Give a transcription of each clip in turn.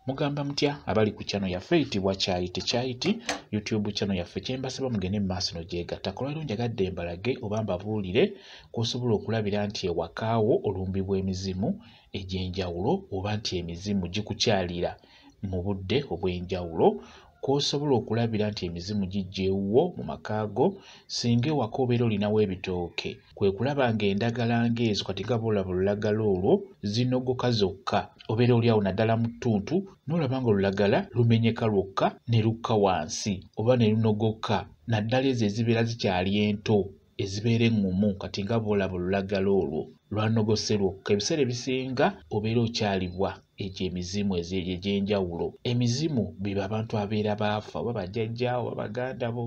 Mugamba mutya abali ku channel yaffe eyitibwa Kyayiti YouTube channel yaffe kyembasaba mugende maaso n'ogyegatta. Olwaleero njagadde mbalage oba mbabuulire kw'osobola okulabira nti ewakaawo olumbibwa emizimu egy'enjawulo oba nti emizimu gikukyalira mu budde obw'enjawulo, kw'osobola okulabira nti emizimu gijja ewuwo mu makaago singa ewaka obeera olinawo ebitooke. Kwe kulaba ng'endagala ng'ezo kati nga bw'olaba olulagala olwo zinogoka zokka, obeera oli awo naddala mu ttuntu n'olaba nga olulagala lumenyeka lwokka ne lukka wansi oba ne lunogoka, naddala ezo ezibeera zikyali ento ezibeera eŋŋumu kati nga bw'olaba olulagala olwo lwanogose lwokka. Ebiseera ebisinga obeera okyalibwa egyo emizimu egy'enjawulo. Emizimu biba abantu abeera baafa oba bajjajjaawo oba baganda bo,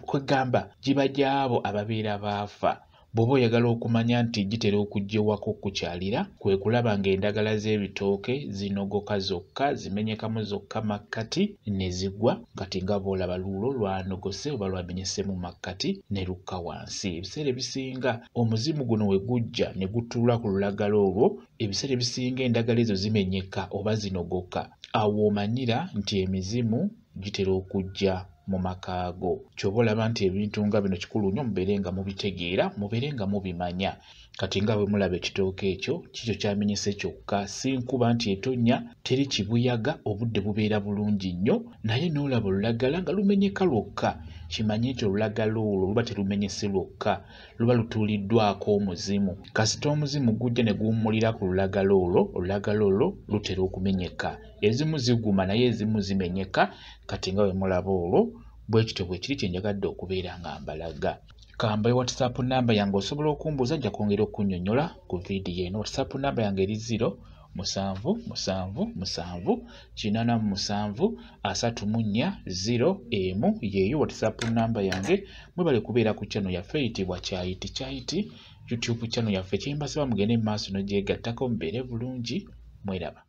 kwegamba giba gy'abo ababeera baafa. Bw'oba oyagala okumanya nti gitera okujja ewaka okukyalira, kwe kulaba ng'endagala z'ebitooke zinogoka zokka, zimenyekamu zokka makkati ne zigwa kati nga bw'olaba luulo lwanogose oba lwamenyese mu makkati ne lukka wansi. Ebiseera ebisinga omuzimu guno we gujja ne gutuula ku lulagala olwo, ebiseera ebisinga endagala ezo zimenyeka oba zinogoka. Awo omanyira nti emizimu gitera okujja mu makaago. Ky'oba olaba nti ebintu nga bino kikulu nnyo mubeere nga mubitegeera, mubeere nga mubimanya. Kati nga bwe mulaba ekitooke ekyo kikyo kyamenyese kyokka, si nkuba nti etonnya, teri kibuyaga, obudde bubeera bulungi nnyo, naye n'olaba olulagala nga lumenyeka lwokka. Kimanye nti olulagala olwo luba terumenyese lwokka, luba lutuuliddwako omuzimu. Kasita omuzimu gujja ne guwummulira ku lulagala olwo lutera okumenyeka. Ezimu ziguma naye ezimu zimenyeka, kati nga bwe mulaba olwo bwe kityo bwe kiri kye njagadde okubeera nga mbalaga. Kamba WhatsApp namba yange osobola okumbuuza, nja kwongera okunnyonnyola ku vidiyo eno. WhatsApp namba yange eri 077783734 yeeyo WhatsApp namba yange. Mwebale kubeera ku channel yaffe eyitibwa Kyayiti YouTube channel yaffe kyembasaba mugende mu maaso n'ogyegattako mubeere bulungi. Mweraba.